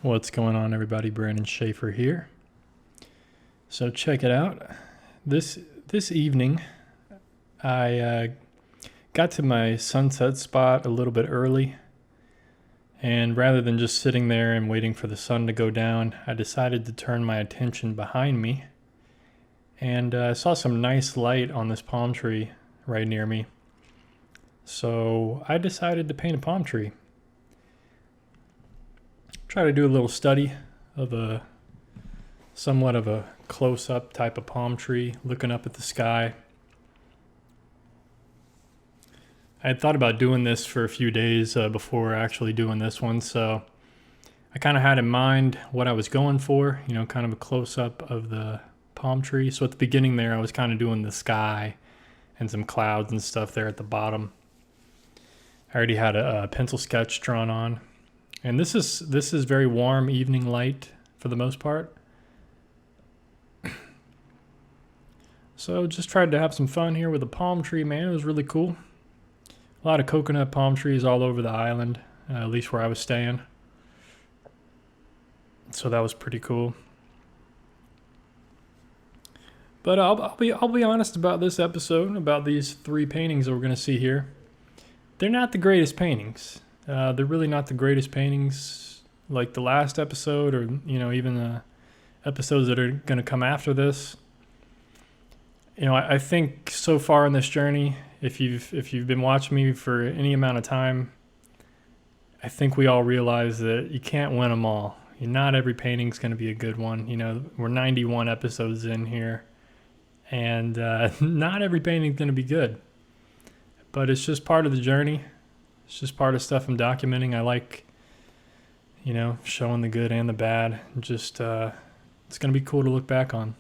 What's going on, everybody? Brandon Schaefer here. So check it out. This evening, I got to my sunset spot a little bit early, and rather than just sitting there and waiting for the sun to go down, I decided to turn my attention behind me, and I saw some nice light on this palm tree right near me. So I decided to paint a palm tree. Try to do a little study of somewhat of a close-up type of palm tree, looking up at the sky. I had thought about doing this for a few days before actually doing this one, so I kind of had in mind what I was going for, kind of a close-up of the palm tree. So at the beginning there, I was kind of doing the sky and some clouds and stuff there at the bottom. I already had a pencil sketch drawn on. And this is very warm evening light for the most part. So just tried to have some fun here with a palm tree, man. It was really cool. A lot of coconut palm trees all over the island, at least where I was staying. So that was pretty cool. But I'll be honest about this episode, about these three paintings that we're going to see here. They're not the greatest paintings. They're really not the greatest paintings like the last episode or, even the episodes that are going to come after this. I think so far in this journey, if you've been watching me for any amount of time, I think we all realize that you can't win them all. Not every painting's going to be a good one. We're 91 episodes in here, and not every painting's going to be good. But it's just part of the journey. It's just part of stuff I'm documenting. I like, showing the good and the bad. Just, it's going to be cool to look back on.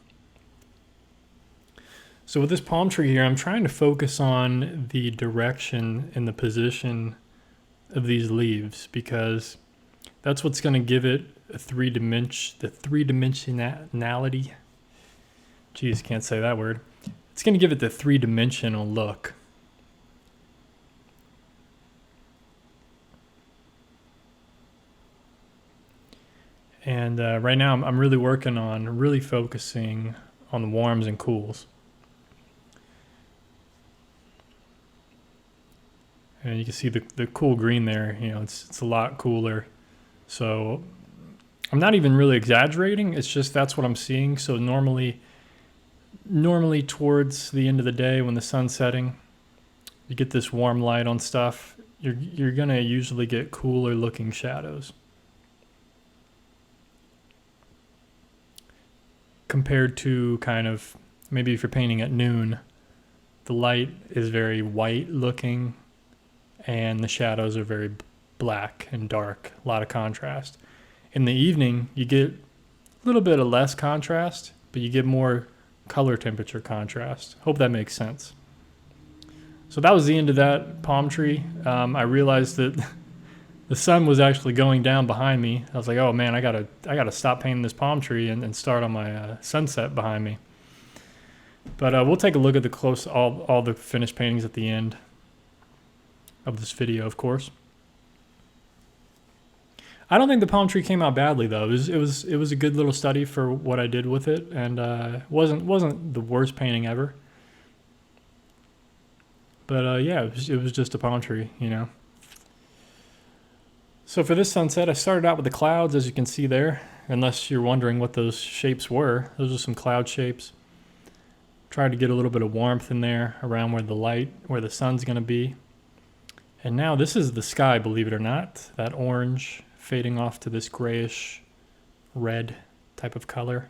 So with this palm tree here, I'm trying to focus on the direction and the position of these leaves because that's what's going to give it the three-dimensionality. Geez, can't say that word. It's going to give it the three-dimensional look. And right now I'm really working on really focusing on the warms and cools. And you can see the cool green there, it's a lot cooler. So I'm not even really exaggerating. It's just that's what I'm seeing. So normally towards the end of the day when the sun's setting, you get this warm light on stuff. You're going to usually get cooler looking shadows. Compared to kind of, maybe if you're painting at noon, the light is very white looking and the shadows are very black and dark, a lot of contrast. In the evening, you get a little bit of less contrast, but you get more color temperature contrast. Hope that makes sense. So that was the end of that palm tree. I realized that the sun was actually going down behind me. I was like, oh man, I gotta stop painting this palm tree and start on my sunset behind me. But we'll take a look at all the finished paintings at the end of this video, of course. I don't think the palm tree came out badly though. It was a good little study for what I did with it, and wasn't the worst painting ever. But yeah, it was just a palm tree, So for this sunset, I started out with the clouds, as you can see there. Unless you're wondering what those shapes were, those are some cloud shapes. Tried to get a little bit of warmth in there around where the sun's going to be. And now this is the sky, believe it or not. That orange fading off to this grayish red type of color.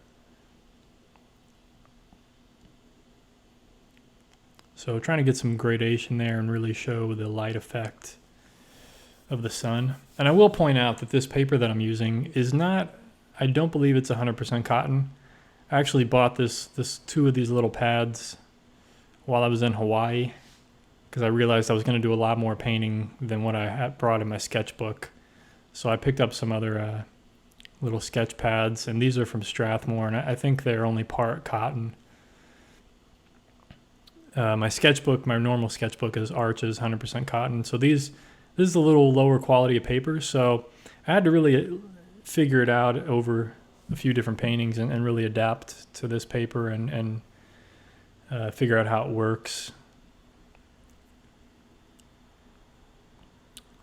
So trying to get some gradation there and really show the light effect of the sun. And I will point out that this paper that I'm using is not, I don't believe it's 100% cotton. I actually bought two of these little pads while I was in Hawaii because I realized I was going to do a lot more painting than what I had brought in my sketchbook. So I picked up some other little sketch pads, and these are from Strathmore, and I think they're only part cotton. My normal sketchbook is Arches, 100% cotton. So this is a little lower quality of paper, so I had to really figure it out over a few different paintings and really adapt to this paper and figure out how it works.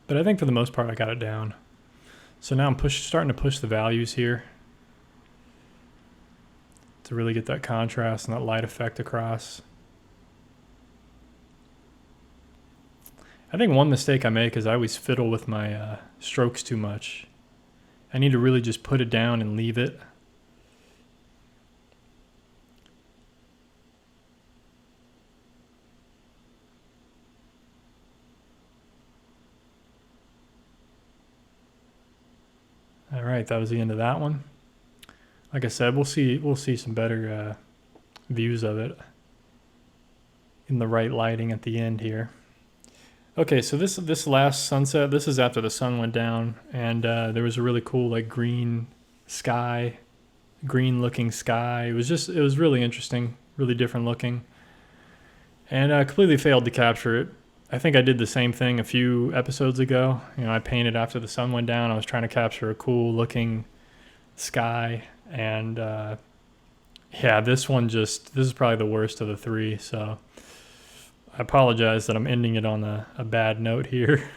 But I think for the most part I got it down. So now I'm starting to push the values here to really get that contrast and that light effect across. I think one mistake I make is I always fiddle with my strokes too much. I need to really just put it down and leave it. All right, that was the end of that one. Like I said, we'll see some better views of it in the right lighting at the end here. Okay, so this last sunset, this is after the sun went down, and there was a really cool like green looking sky. It was really interesting, really different looking, and I completely failed to capture it. I think I did the same thing a few episodes ago. You know, I painted after the sun went down. I was trying to capture a cool looking sky, and yeah, this is probably the worst of the three, so I apologize that I'm ending it on a bad note here.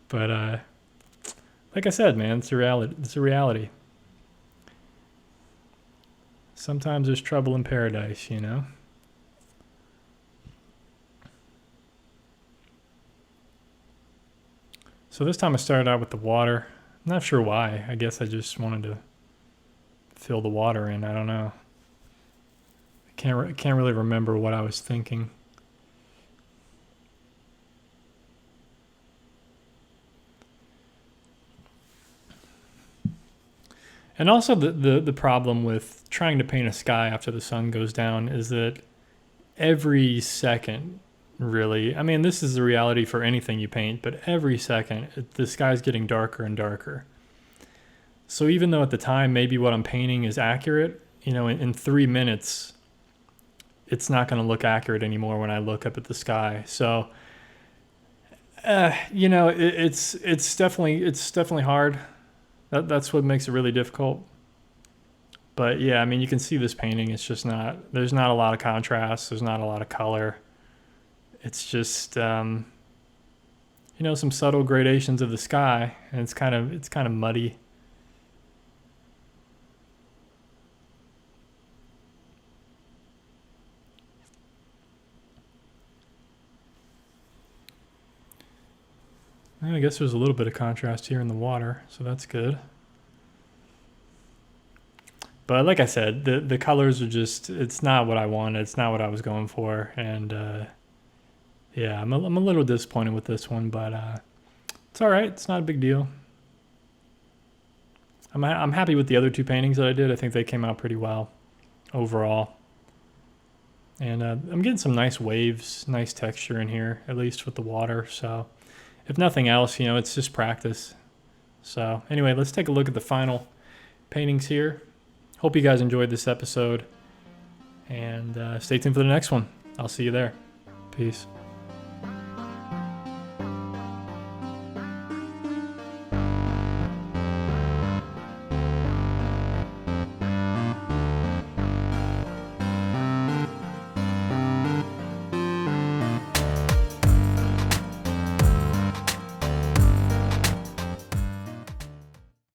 But like I said, man, it's a reality. Sometimes there's trouble in paradise, you know? So this time I started out with the water. I'm not sure why. I guess I just wanted to fill the water in. I don't know. I can't really remember what I was thinking. And also the problem with trying to paint a sky after the sun goes down is that every second, really, I mean, this is the reality for anything you paint, but every second, the sky's getting darker and darker. So even though at the time maybe what I'm painting is accurate, you know, in 3 minutes, it's not going to look accurate anymore when I look up at the sky. So, you know, it's definitely hard. That's what makes it really difficult. But yeah, I mean, you can see this painting. It's just there's not a lot of contrast. There's not a lot of color. It's just, you know, some subtle gradations of the sky, and it's kind of muddy. And I guess there's a little bit of contrast here in the water, so that's good. But like I said, the colors are just, it's not what I wanted. It's not what I was going for. And yeah, I'm a little disappointed with this one, but it's all right. It's not a big deal. I'm happy with the other two paintings that I did. I think they came out pretty well overall. And I'm getting some nice waves, nice texture in here, at least with the water. So if nothing else, you know, it's just practice. So anyway, let's take a look at the final paintings here. Hope you guys enjoyed this episode, and stay tuned for the next one. I'll see you there. Peace.